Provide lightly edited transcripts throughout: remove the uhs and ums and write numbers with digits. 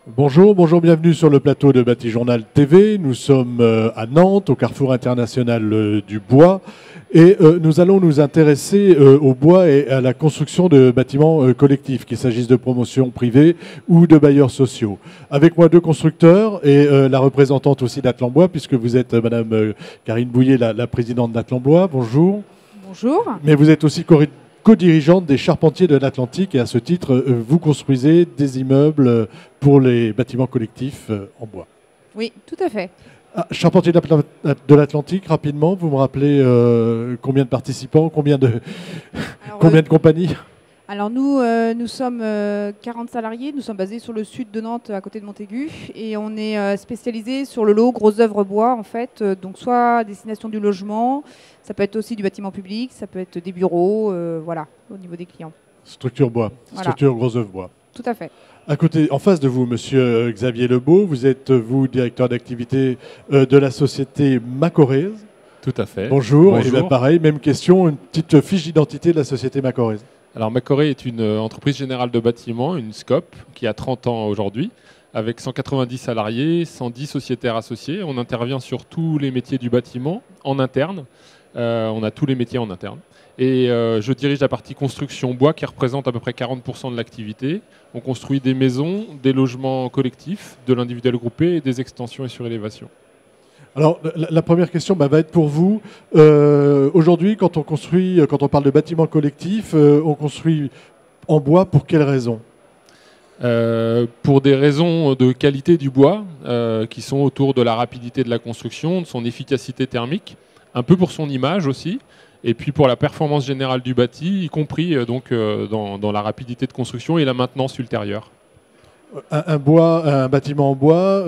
Bonjour, bonjour, bienvenue sur le plateau de Batijournal TV. Nous sommes à Nantes, au Carrefour international du bois, et nous allons nous intéresser au bois et à la construction de bâtiments collectifs, qu'il s'agisse de promotions privées ou de bailleurs sociaux. Avec moi, deux constructeurs et la représentante aussi d'Atlan-Bois, puisque vous êtes Madame Karine Bouillet, la présidente d'Atlan-Bois. Bonjour. Bonjour. Mais vous êtes aussi co-dirigeante des Charpentiers de l'Atlantique, et à ce titre, vous construisez des immeubles pour les bâtiments collectifs en bois. Oui, tout à fait. Charpentiers de l'Atlantique, rapidement, vous me rappelez combien de participants, combien de compagnies? Alors nous sommes 40 salariés, nous sommes basés sur le sud de Nantes, à côté de Montaigu, et on est spécialisé sur le lot grosses œuvres bois, en fait, donc soit à destination du logement, ça peut être aussi du bâtiment public, ça peut être des bureaux, voilà, au niveau des clients. Structure bois, voilà. Structure gros œuvre bois. Tout à fait. À côté, en face de vous, monsieur Xavier Lebeau, vous êtes, vous, directeur d'activité de la société Macorez. Tout à fait. Bonjour. Bonjour. Et bien pareil, même question, une petite fiche d'identité de la société Macorez. Alors Macorez est une entreprise générale de bâtiment, une SCOP, qui a 30 ans aujourd'hui, avec 190 salariés, 110 sociétaires associés. On intervient sur tous les métiers du bâtiment en interne. On a tous les métiers en interne. Et je dirige la partie construction bois qui représente à peu près 40% de l'activité. On construit des maisons, des logements collectifs, de l'individuel groupé et des extensions et surélévations. Alors la première question va être pour vous. Aujourd'hui, quand on parle de bâtiments collectifs, on construit en bois pour quelles raisons? Pour des raisons de qualité du bois, qui sont autour de la rapidité de la construction, de son efficacité thermique, un peu pour son image aussi, et puis pour la performance générale du bâti, y compris dans la rapidité de construction et la maintenance ultérieure. Un bâtiment en bois,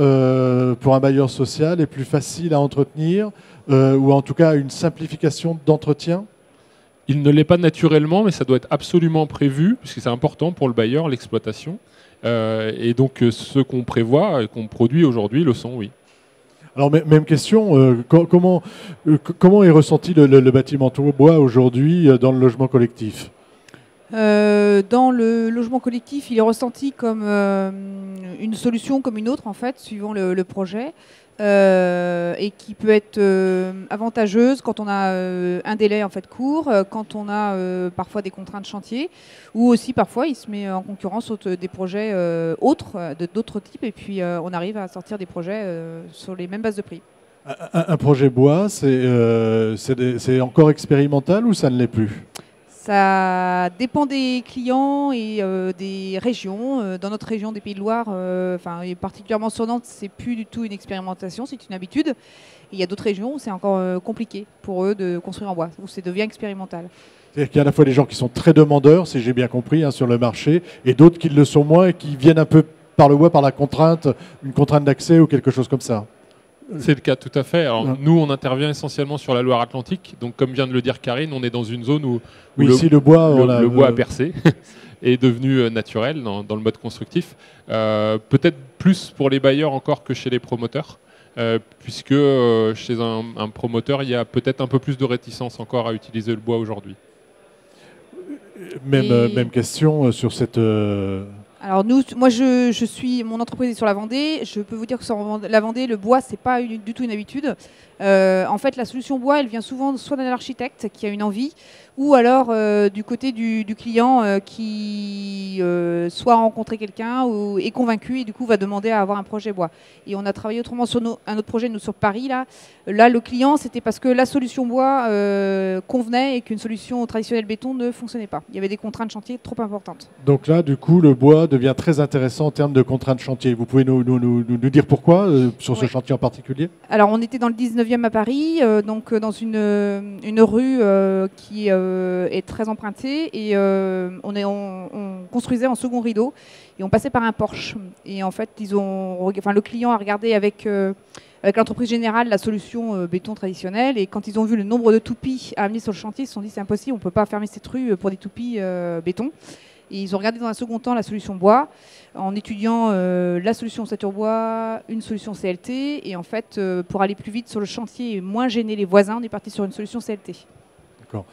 pour un bailleur social, est plus facile à entretenir, ou en tout cas une simplification d'entretien? Il ne l'est pas naturellement, mais ça doit être absolument prévu, puisque c'est important pour le bailleur, l'exploitation. Et donc ceux qu'on prévoit et qu'on produit aujourd'hui le sont, oui. Alors même question, comment est ressenti le bâtiment bois aujourd'hui dans le logement collectif? Dans le logement collectif, il est ressenti comme une solution comme une autre, en fait, suivant le projet, et qui peut être avantageuse quand on a un délai en fait court, quand on a parfois des contraintes chantier, ou aussi parfois il se met en concurrence des projets autres, d'autres types, et puis on arrive à sortir des projets sur les mêmes bases de prix. Un projet bois, c'est encore expérimental ou ça ne l'est plus? Ça dépend des clients et des régions. Dans notre région des Pays de Loire, et particulièrement sur Nantes, c'est plus du tout une expérimentation, c'est une habitude. Et il y a d'autres régions où c'est encore compliqué pour eux de construire en bois, où ça devient expérimental. C'est-à-dire qu'il y a à la fois des gens qui sont très demandeurs, si j'ai bien compris, sur le marché, et d'autres qui le sont moins et qui viennent un peu par le bois, par la contrainte, une contrainte d'accès ou quelque chose comme ça. C'est le cas, tout à fait. Alors, nous, on intervient essentiellement sur la Loire-Atlantique. Donc, comme vient de le dire Karine, on est dans une zone où le bois a percé et est devenu naturel dans le mode constructif. Peut-être plus pour les bailleurs encore que chez les promoteurs, puisque chez un promoteur, il y a peut-être un peu plus de réticence encore à utiliser le bois aujourd'hui. Même question sur cette... Alors mon entreprise est sur la Vendée. Je peux vous dire que sur la Vendée, le bois, c'est pas du tout une habitude. En fait, la solution bois, elle vient souvent soit d'un architecte qui a une envie, ou alors du côté du client qui soit a rencontré quelqu'un ou est convaincu et du coup va demander à avoir un projet bois. Et on a travaillé autrement sur un autre projet, nous, sur Paris. Là, le client, c'était parce que la solution bois convenait et qu'une solution traditionnelle béton ne fonctionnait pas. Il y avait des contraintes chantier trop importantes. Donc là, du coup, le bois devient très intéressant en termes de contraintes chantier. Vous pouvez nous dire pourquoi sur ce chantier en particulier? Alors, on était dans le 19e à Paris, donc dans une rue qui est très empruntée, et on construisait en second rideau et on passait par un porche. Et en fait, le client a regardé avec l'entreprise générale la solution béton traditionnelle, et quand ils ont vu le nombre de toupies à amener sur le chantier, ils se sont dit c'est impossible, on ne peut pas fermer cette rue pour des toupies béton. Et ils ont regardé dans un second temps la solution bois, en étudiant la solution ossature bois, une solution CLT. Et en fait, pour aller plus vite sur le chantier et moins gêner les voisins, on est parti sur une solution CLT. D'accord.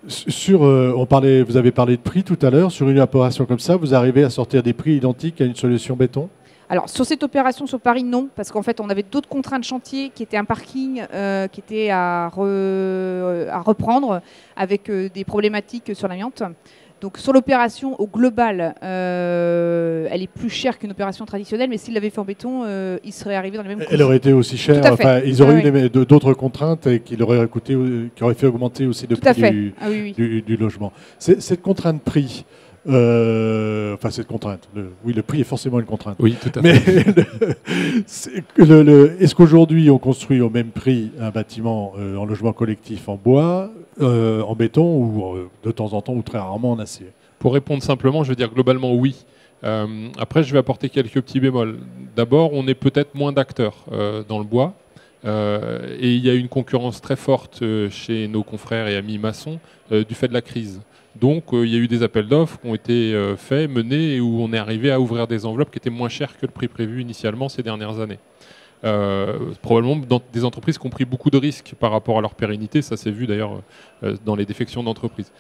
Vous avez parlé de prix tout à l'heure. Sur une opération comme ça, vous arrivez à sortir des prix identiques à une solution béton? Alors, sur cette opération sur Paris, non, parce qu'en fait, on avait d'autres contraintes de chantier qui étaient un parking qui était à reprendre avec des problématiques sur l'amiante. Donc, sur l'opération au global, elle est plus chère qu'une opération traditionnelle, mais s'il l'avait fait en béton, il serait arrivé dans les mêmes coûts. Elle aurait été aussi chère. Enfin, ils auraient eu d'autres contraintes et qui auraient fait augmenter aussi le prix du logement. Cette contrainte prix. Cette contrainte. Le prix est forcément une contrainte. Oui, tout à fait. Mais est-ce qu'aujourd'hui on construit au même prix un bâtiment en logement collectif en bois, en béton ou de temps en temps ou très rarement en acier? Pour répondre simplement, je veux dire globalement oui. Après, je vais apporter quelques petits bémols. D'abord, on est peut-être moins d'acteurs dans le bois. Et il y a une concurrence très forte chez nos confrères et amis maçons du fait de la crise. Donc il y a eu des appels d'offres qui ont été faits, menés, et où on est arrivé à ouvrir des enveloppes qui étaient moins chères que le prix prévu initialement ces dernières années. Probablement dans des entreprises qui ont pris beaucoup de risques par rapport à leur pérennité, ça s'est vu d'ailleurs dans les défections d'entreprises.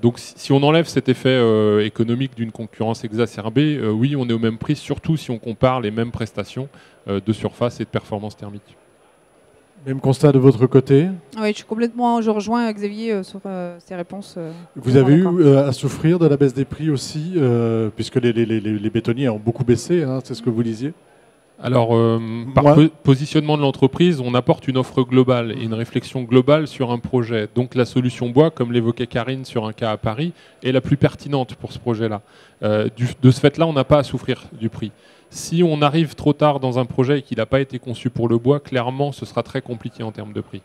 Donc si on enlève cet effet économique d'une concurrence exacerbée, oui, on est au même prix, surtout si on compare les mêmes prestations de surface et de performance thermique. Même constat de votre côté? Oui, je rejoins Xavier sur ces réponses. Vous avez eu à souffrir de la baisse des prix aussi, puisque les bétonniers ont beaucoup baissé, hein, c'est ce que vous disiez? Alors, par positionnement de l'entreprise, on apporte une offre globale et une réflexion globale sur un projet. Donc la solution bois, comme l'évoquait Karine sur un cas à Paris, est la plus pertinente pour ce projet-là. De ce fait-là, on n'a pas à souffrir du prix. Si on arrive trop tard dans un projet et qu'il n'a pas été conçu pour le bois, clairement, ce sera très compliqué en termes de prix.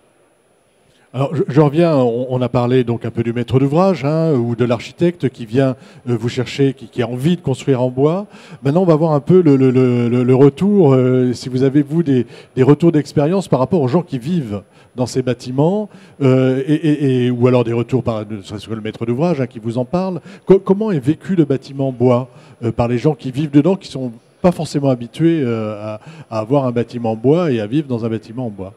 Alors, je reviens, on a parlé donc un peu du maître d'ouvrage ou de l'architecte qui vient vous chercher, qui a envie de construire en bois. Maintenant, on va voir un peu le retour, si vous avez, vous, des retours d'expérience par rapport aux gens qui vivent dans ces bâtiments, ou alors des retours par le maître d'ouvrage qui vous en parle. Comment est vécu le bâtiment bois par les gens qui vivent dedans, qui sont pas forcément habitués à avoir un bâtiment en bois et à vivre dans un bâtiment en bois?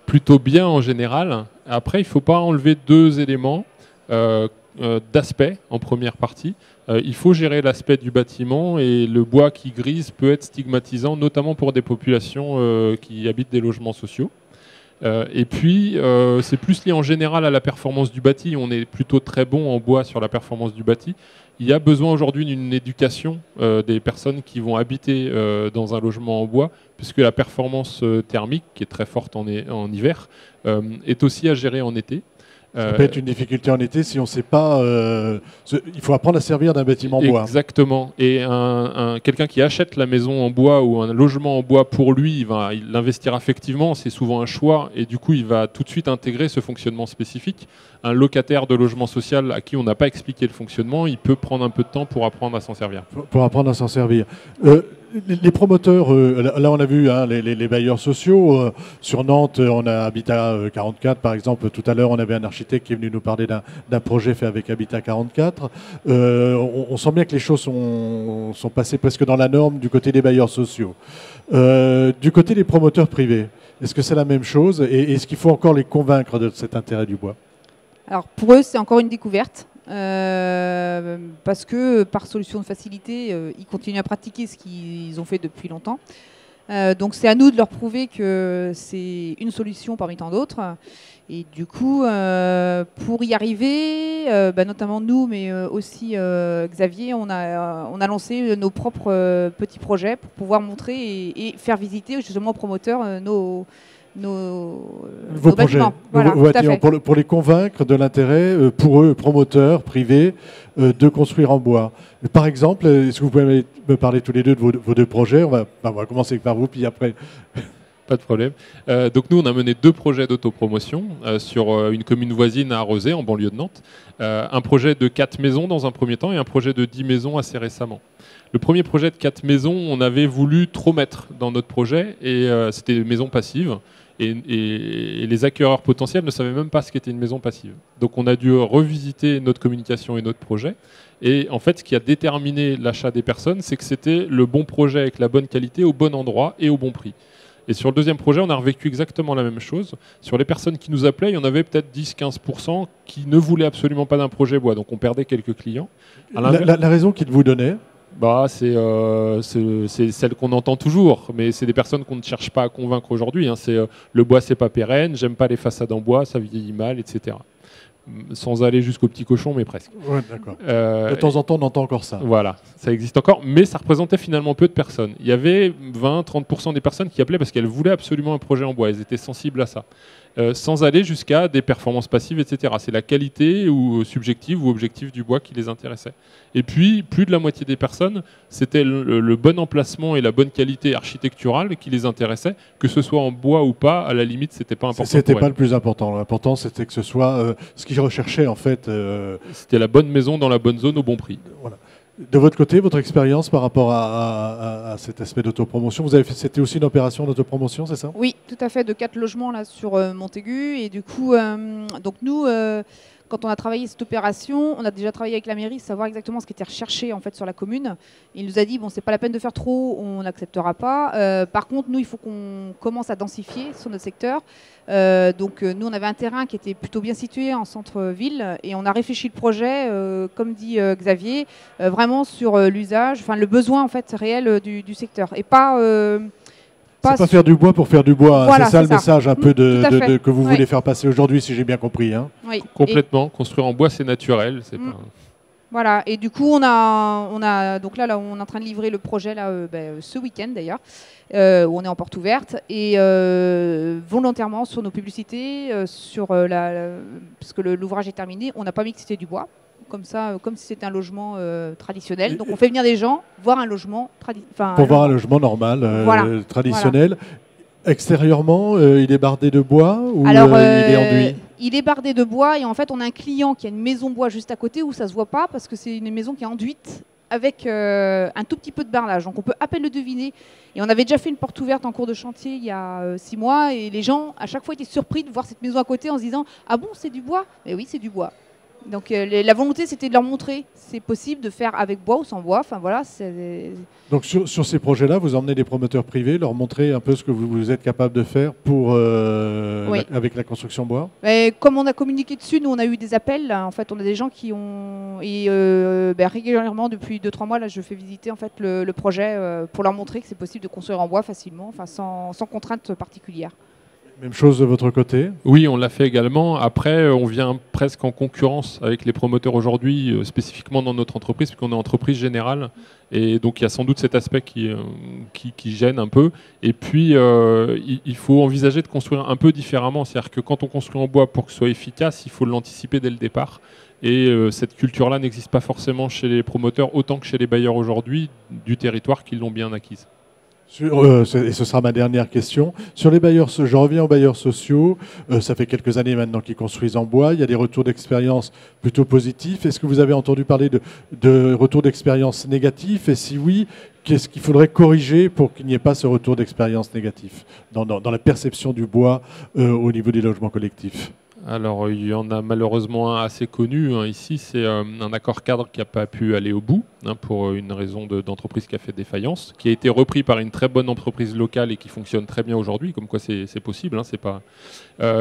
Plutôt bien en général. Après, il ne faut pas enlever deux éléments d'aspect en première partie. Il faut gérer l'aspect du bâtiment, et le bois qui grise peut être stigmatisant, notamment pour des populations qui habitent des logements sociaux. Et puis, c'est plus lié en général à la performance du bâti. On est plutôt très bon en bois sur la performance du bâti. Il y a besoin aujourd'hui d'une éducation des personnes qui vont habiter dans un logement en bois, puisque la performance thermique, qui est très forte en hiver, est aussi à gérer en été. Ça peut être une difficulté en été si on ne sait pas. Il faut apprendre à servir d'un bâtiment en bois. Exactement. Et quelqu'un qui achète la maison en bois ou un logement en bois, pour lui, il l'investira effectivement. C'est souvent un choix. Et du coup, il va tout de suite intégrer ce fonctionnement spécifique. Un locataire de logement social à qui on n'a pas expliqué le fonctionnement, il peut prendre un peu de temps pour apprendre à s'en servir. Pour apprendre à s'en servir. Les promoteurs, là on a vu les bailleurs sociaux. Sur Nantes, on a Habitat 44 par exemple. Tout à l'heure, on avait un architecte qui est venu nous parler d'un projet fait avec Habitat 44. On sent bien que les choses sont passées presque dans la norme du côté des bailleurs sociaux. Du côté des promoteurs privés, est-ce que c'est la même chose, et est-ce qu'il faut encore les convaincre de cet intérêt du bois? Alors pour eux, c'est encore une découverte. Parce que par solution de facilité, ils continuent à pratiquer ce qu'ils ont fait depuis longtemps. Donc c'est à nous de leur prouver que c'est une solution parmi tant d'autres. Et du coup, pour y arriver, notamment nous, mais aussi Xavier, on a lancé nos propres petits projets pour pouvoir montrer et faire visiter justement aux promoteurs nos projets. Voilà, pour les convaincre de l'intérêt, pour eux, promoteurs privés, de construire en bois. Par exemple, est-ce que vous pouvez me parler tous les deux de vos deux projets? On va commencer par vous, puis après... Pas de problème. Donc nous, on a mené 2 projets d'autopromotion sur une commune voisine à Rezé, en banlieue de Nantes. Un projet de 4 maisons dans un premier temps et un projet de 10 maisons assez récemment. Le premier projet de 4 maisons, on avait voulu trop mettre dans notre projet, et c'était une maison passive. Et les acquéreurs potentiels ne savaient même pas ce qu'était une maison passive. Donc on a dû revisiter notre communication et notre projet. Et en fait, ce qui a déterminé l'achat des personnes, c'est que c'était le bon projet avec la bonne qualité, au bon endroit et au bon prix. Et sur le deuxième projet, on a revécu exactement la même chose. Sur les personnes qui nous appelaient, il y en avait peut-être 10-15% qui ne voulaient absolument pas d'un projet bois. Donc on perdait quelques clients. La raison qu'ils vous donnaient? C'est celle qu'on entend toujours, mais c'est des personnes qu'on ne cherche pas à convaincre aujourd'hui. Hein. C'est le bois, c'est pas pérenne, j'aime pas les façades en bois, ça vieillit mal, etc. Sans aller jusqu'au petit cochon, mais presque. Ouais, d'accord. De temps en temps, on entend encore ça. Voilà, ça existe encore, mais ça représentait finalement peu de personnes. Il y avait 20-30% des personnes qui appelaient parce qu'elles voulaient absolument un projet en bois, elles étaient sensibles à ça. Sans aller jusqu'à des performances passives, etc. C'est la qualité ou subjective ou objective du bois qui les intéressait. Et puis, plus de la moitié des personnes, c'était le bon emplacement et la bonne qualité architecturale qui les intéressait, que ce soit en bois ou pas, à la limite, c'était pas important. C'était pas le plus important. L'important, c'était que ce soit ce qu'ils recherchaient, en fait. C'était la bonne maison dans la bonne zone au bon prix. Voilà. De votre côté, votre expérience par rapport à cet aspect d'autopromotion, c'était aussi une opération d'autopromotion, c'est ça? Oui, tout à fait, de 4 logements là sur Montaigu. Et du coup, donc nous, quand on a travaillé cette opération, on a déjà travaillé avec la mairie, savoir exactement ce qui était recherché en fait sur la commune. Il nous a dit bon, c'est pas la peine de faire trop, on n'acceptera pas. Par contre, nous, il faut qu'on commence à densifier sur notre secteur. Donc nous, on avait un terrain qui était plutôt bien situé en centre-ville et on a réfléchi le projet, comme dit Xavier, vraiment sur l'usage, enfin le besoin en fait réel du secteur et pas. C'est pas faire du bois pour faire du bois, hein. Voilà, c'est ça le ça. message un peu que vous voulez Oui. faire passer aujourd'hui, si j'ai bien compris. Hein. Oui. Complètement. Construire en bois, c'est naturel. C'est pas... Voilà, et du coup, on a donc là, on est en train de livrer le projet là, ce week-end d'ailleurs, où on est en porte ouverte et volontairement sur nos publicités, parce que l'ouvrage est terminé, on n'a pas mis que c'était du bois. Comme ça, comme si c'était un logement traditionnel. Donc on fait venir des gens voir un logement traditionnel. Pour voir un logement normal, voilà. traditionnel. Voilà. Extérieurement, il est bardé de bois ou alors, il est enduit? Il est bardé de bois et en fait on a un client qui a une maison bois juste à côté où ça se voit pas parce que c'est une maison qui est enduite avec un tout petit peu de bardage. Donc on peut à peine le deviner. Et on avait déjà fait une porte ouverte en cours de chantier il y a 6 mois et les gens à chaque fois étaient surpris de voir cette maison à côté en se disant « Ah bon, c'est du bois ?» Mais oui, c'est du bois. Donc la volonté, c'était de leur montrer c'est possible de faire avec bois ou sans bois. Enfin voilà. Donc sur ces projets-là, vous emmenez des promoteurs privés, leur montrer un peu ce que vous êtes capable de faire pour oui. avec la construction bois. Et comme on a communiqué dessus, nous on a eu des appels. Là. En fait, on a des gens qui ont régulièrement depuis 2-3 mois là, je fais visiter en fait le projet pour leur montrer que c'est possible de construire en bois facilement, enfin sans contrainte particulière. Même chose de votre côté? Oui, on l'a fait également. Après, on vient presque en concurrence avec les promoteurs aujourd'hui, spécifiquement dans notre entreprise, puisqu'on est entreprise générale. Et donc, il y a sans doute cet aspect qui gêne un peu. Et puis, il faut envisager de construire un peu différemment. C'est-à-dire que quand on construit en bois pour que ce soit efficace, il faut l'anticiper dès le départ. Et cette culture-là n'existe pas forcément chez les promoteurs, autant que chez les bailleurs aujourd'hui du territoire qui l'ont bien acquise. Et ce sera ma dernière question. Sur les bailleurs, je reviens aux bailleurs sociaux. Ça fait quelques années maintenant qu'ils construisent en bois. Il y a des retours d'expérience plutôt positifs. Est-ce que vous avez entendu parler de retours d'expérience négatifs? Et si oui, qu'est-ce qu'il faudrait corriger pour qu'il n'y ait pas ce retour d'expérience négatif dans la perception du bois au niveau des logements collectifs? Alors, il y en a malheureusement un assez connu ici, c'est un accord cadre qui n'a pas pu aller au bout pour une raison d'entreprise qui a fait défaillance, qui a été repris par une très bonne entreprise locale et qui fonctionne très bien aujourd'hui, comme quoi c'est possible. C'est pas...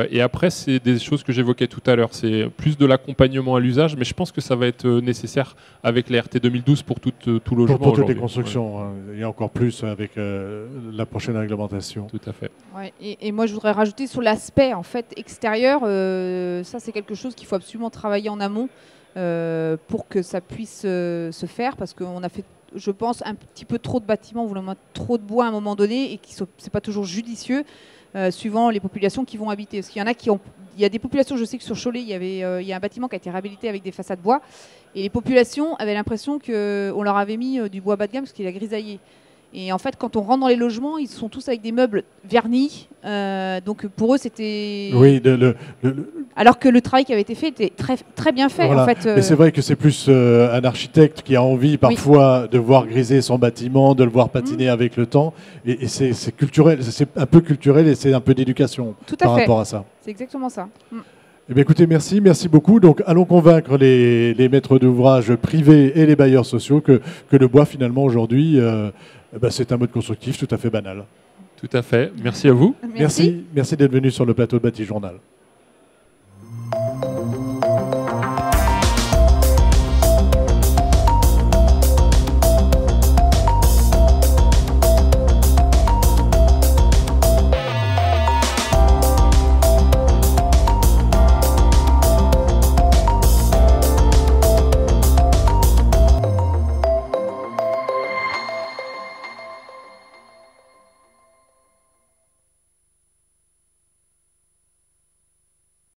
et après, c'est des choses que j'évoquais tout à l'heure, c'est plus de l'accompagnement à l'usage, mais je pense que ça va être nécessaire avec la RT 2012 pour tout logement. Pour toutes les constructions, ouais. Et encore plus avec la prochaine réglementation. Tout à fait. Ouais, et moi, je voudrais rajouter sur l'aspect en fait extérieur. Ça, c'est quelque chose qu'il faut absolument travailler en amont pour que ça puisse se faire, parce qu'on a fait, je pense, un petit peu trop de bâtiments, on voulait mettre trop de bois à un moment donné, et c'est pas toujours judicieux suivant les populations qui vont habiter. Parce qu'il y en a il y a des populations, je sais que sur Cholet, il y a un bâtiment qui a été réhabilité avec des façades bois, et les populations avaient l'impression qu'on leur avait mis du bois bas de gamme parce qu'il a grisaillé. Et en fait, quand on rentre dans les logements, ils sont tous avec des meubles vernis. Donc pour eux, c'était... Oui, alors que le travail qui avait été fait était très, très bien fait. Voilà. En fait, Mais c'est vrai que c'est plus un architecte qui a envie parfois de voir griser son bâtiment, de le voir patiner avec le temps. Et c'est culturel, c'est un peu culturel et c'est un peu d'éducation par rapport à ça. C'est exactement ça. Eh bien, écoutez, merci beaucoup. Donc, allons convaincre les maîtres d'ouvrage privés et les bailleurs sociaux que le bois, finalement, aujourd'hui, c'est un mode constructif tout à fait banal. Tout à fait. Merci à vous. Merci d'être venu sur le plateau de Bâti Journal.